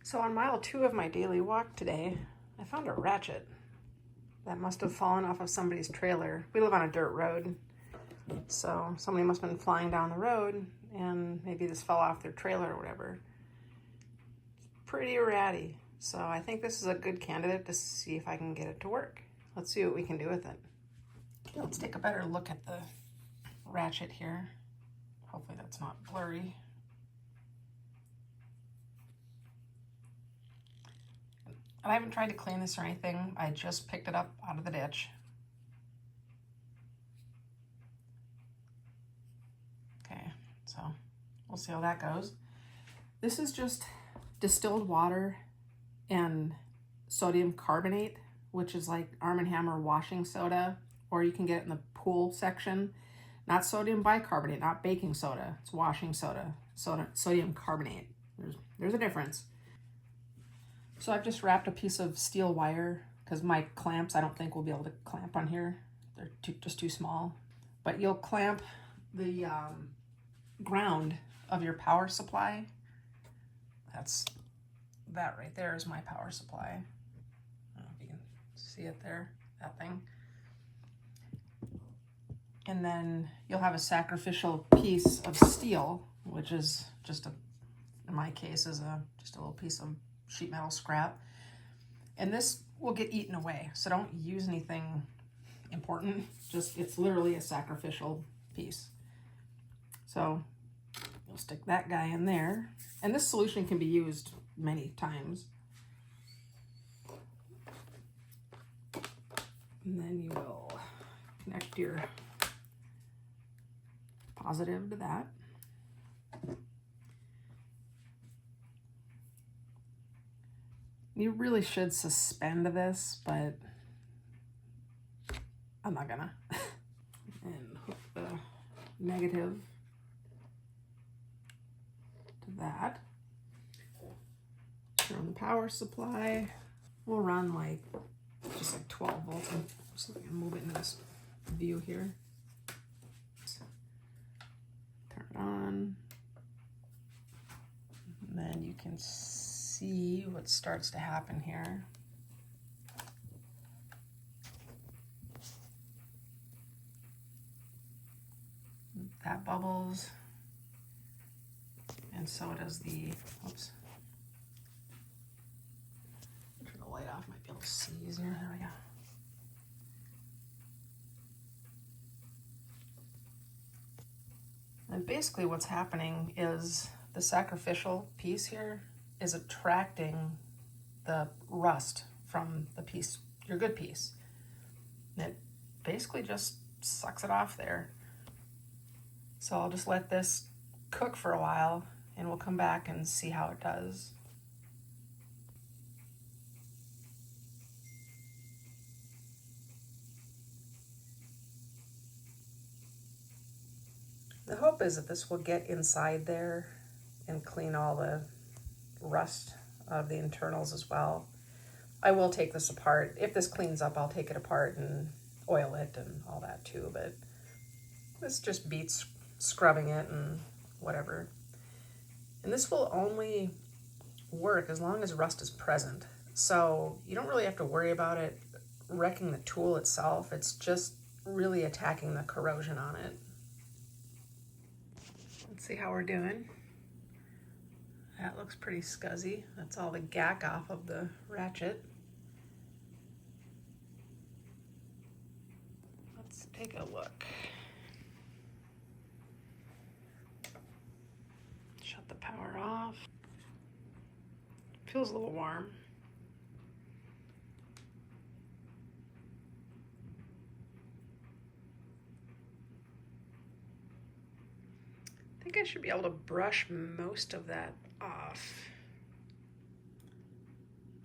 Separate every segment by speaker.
Speaker 1: So on mile 2 of my daily walk today, I found a ratchet that must have fallen off of somebody's trailer. We live on a dirt road, so somebody must have been flying down the road and maybe this fell off their trailer or whatever. It's pretty ratty, so I think this is a good candidate to see if I can get it to work. Let's see what we can do with it. Let's take a better look at the ratchet here. Hopefully that's not blurry. I haven't tried to clean this or anything. I just picked it up out of the ditch. Okay, so we'll see how that goes. This is just distilled water and sodium carbonate, which is like Arm & Hammer washing soda, or you can get it in the pool section. Not sodium bicarbonate, not baking soda. It's washing soda, sodium carbonate. There's a difference. So I've just wrapped a piece of steel wire because my clamps I don't think we'll be able to clamp on here. They're just too small. But you'll clamp the ground of your power supply. That right there is my power supply. I don't know if you can see it there, that thing. And then you'll have a sacrificial piece of steel, which is just in my case, is just a little piece of sheet metal scrap. And this will get eaten away, so don't use anything important. Just, it's literally a sacrificial piece. So you'll stick that guy in there. And this solution can be used many times. And then you will connect your positive to that. You really should suspend this, but I'm not gonna. And hook the negative to that. Turn on the power supply. We'll run just like 12 volts. I'm just gonna move it in this view here. Turn it on. And then you can see what starts to happen here. That bubbles, and so does the, oops. Turn the light off, might be able to see easier. There we go. And basically what's happening is the sacrificial piece here is attracting the rust from the piece, your good piece. And it basically just sucks it off there. So I'll just let this cook for a while and we'll come back and see how it does. The hope is that this will get inside there and clean all the rust of the internals as well. I will take this apart. If this cleans up, I'll take it apart and oil it and all that too, but this just beats scrubbing it and whatever. And this will only work as long as rust is present. So you don't really have to worry about it wrecking the tool itself. It's just really attacking the corrosion on it. Let's see how we're doing. That looks pretty scuzzy. That's all the gack off of the ratchet. Let's take a look. Shut the power off. Feels a little warm. I think I should be able to brush most of that off.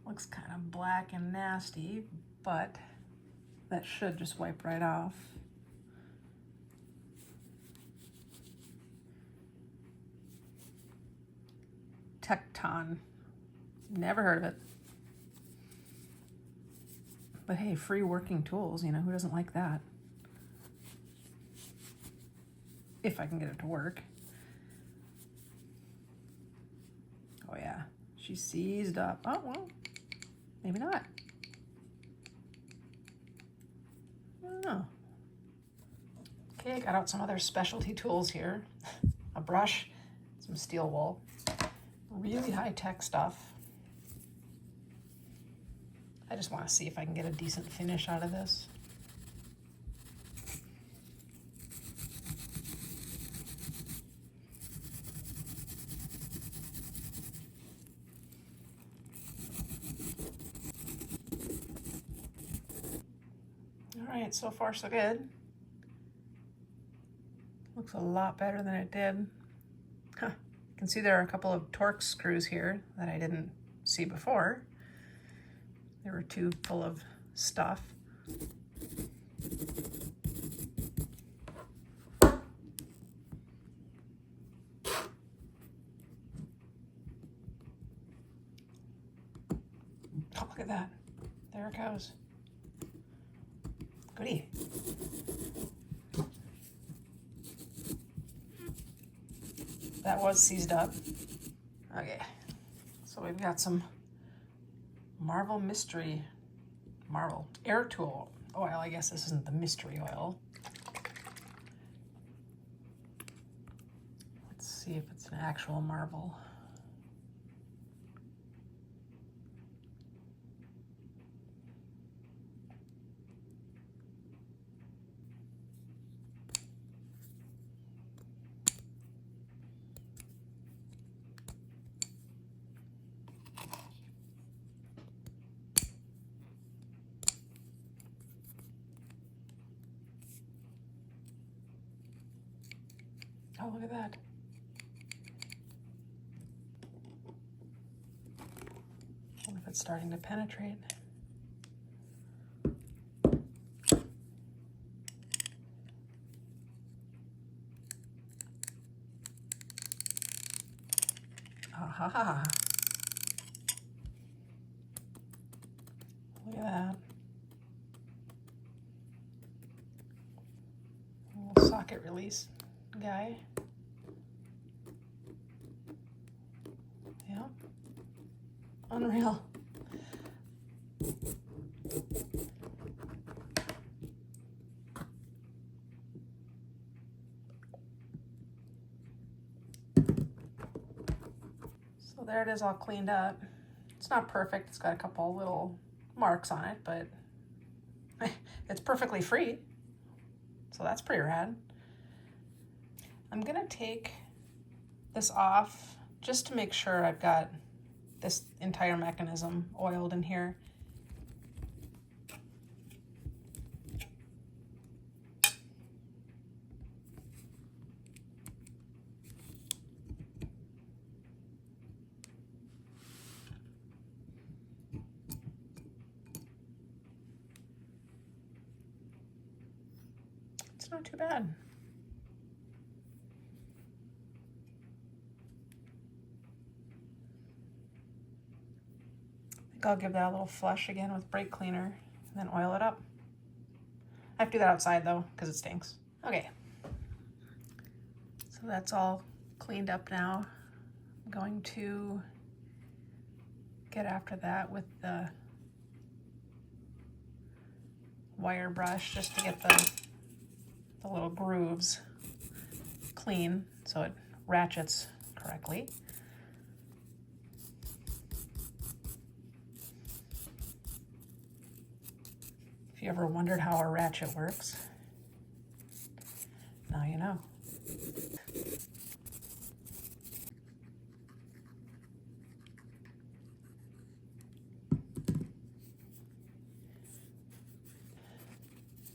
Speaker 1: Looks kind of black and nasty, but that should just wipe right off. Tecton. Never heard of it. But hey, free working tools, you know, who doesn't like that? If I can get it to work. Oh yeah, She's seized up. Oh, well, maybe not. I don't know. Okay, got out some other specialty tools here. A brush, some steel wool. Really high-tech stuff. I just want to see if I can get a decent finish out of this. All right, so far so good. Looks a lot better than it did. Huh. You can see there are a couple of Torx screws here that I didn't see before. They were too full of stuff. Oh, look at that. There it goes. Goody. That was seized up. Okay, so we've got some Marvel Mystery, Marvel Air Tool oil. I guess this isn't the mystery oil. Let's see if it's an actual Marvel. Oh, look at that. I wonder if it's starting to penetrate. Aha. Look at that. A little socket release guy. Yeah. Unreal. So there it is, all cleaned up. It's not perfect. It's got a couple little marks on it, but it's perfectly free. So that's pretty rad. I'm gonna take this off just to make sure I've got this entire mechanism oiled in here. It's not too bad. I think I'll give that a little flush again with brake cleaner and then oil it up. I have to do that outside though, because it stinks. Okay, so that's all cleaned up now. I'm going to get after that with the wire brush just to get the little grooves clean so it ratchets correctly. If you ever wondered how a ratchet works, now you know.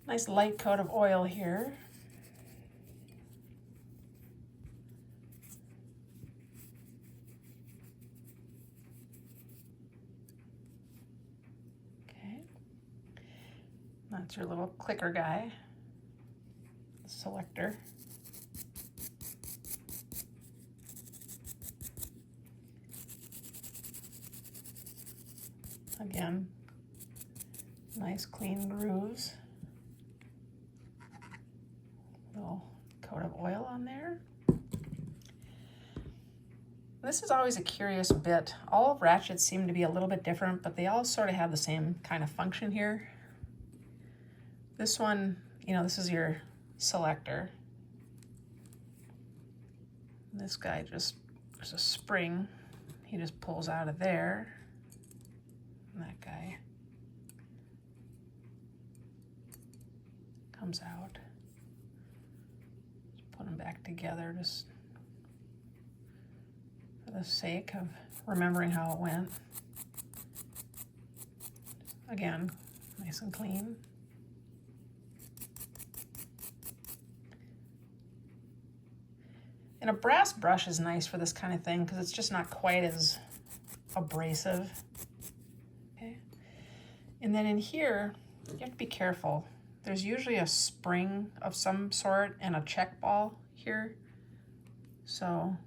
Speaker 1: Nice light coat of oil here. That's your little clicker guy, selector. Again, nice clean grooves. Little coat of oil on there. This is always a curious bit. All ratchets seem to be a little bit different, but they all sort of have the same kind of function here. This one, you know, this is your selector. This guy just, there's a spring. He just pulls out of there. And that guy comes out. Just put them back together just for the sake of remembering how it went. Again, nice and clean. And a brass brush is nice for this kind of thing because it's just not quite as abrasive. Okay. And then in here, you have to be careful. There's usually a spring of some sort and a check ball here. So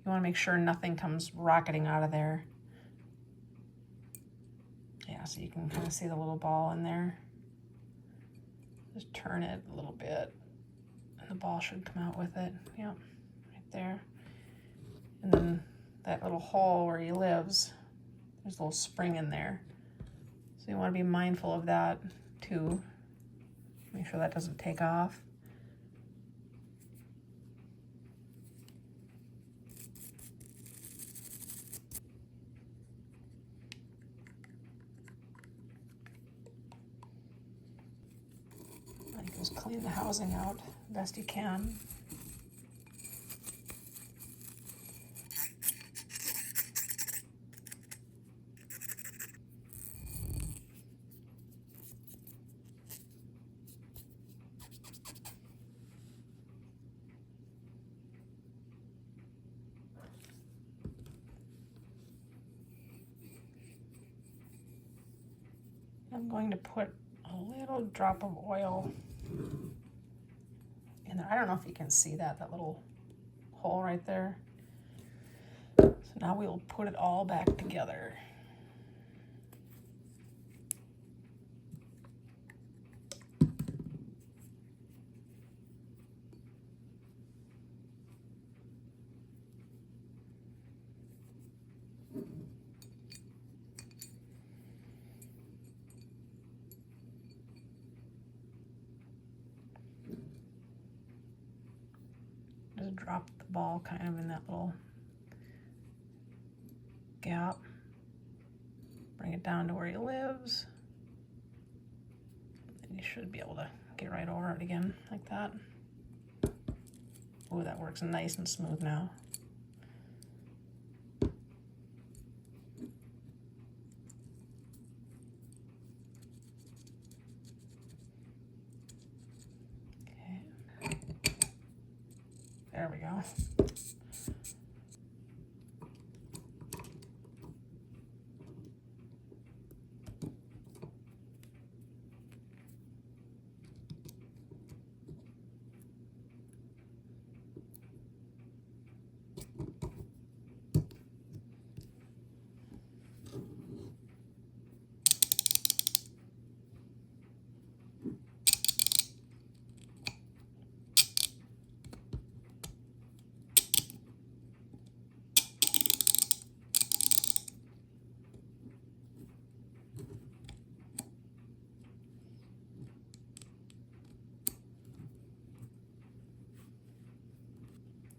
Speaker 1: you want to make sure nothing comes rocketing out of there. Yeah, so you can kind of see the little ball in there. Just turn it a little bit. The ball should come out with it. Yep, right there. And then that little hole where he lives, there's a little spring in there. So you want to be mindful of that too. Make sure that doesn't take off. Just clean the housing out best you can. I'm going to put a little drop of oil in there. I don't know if you can see that little hole right there. So now we'll put it all back together. Just drop the ball kind of in that little gap. Bring it down to where he lives. And you should be able to get right over it again like that. Oh, that works nice and smooth now. There we go.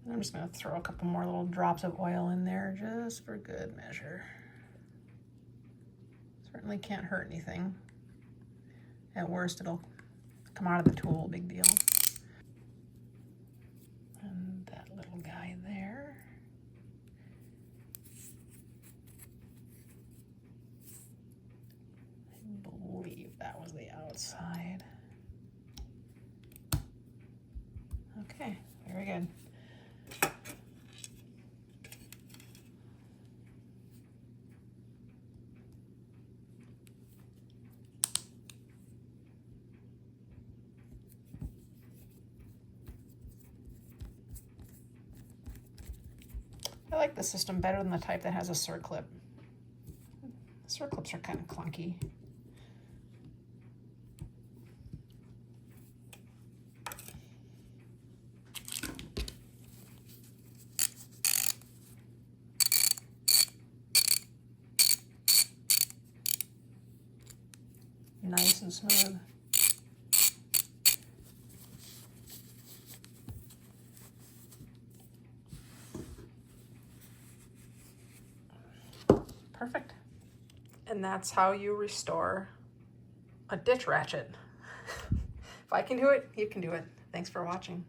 Speaker 1: I'm just going to throw a couple more little drops of oil in there just for good measure. Certainly can't hurt anything. At worst, it'll come out of the tool, big deal. And that little guy there. I believe that was the outside. Okay, very good. I like the system better than the type that has a circlip. Circlips are kind of clunky. nice and smooth. Perfect. And that's how you restore a ditch ratchet. If I can do it, you can do it. Thanks for watching.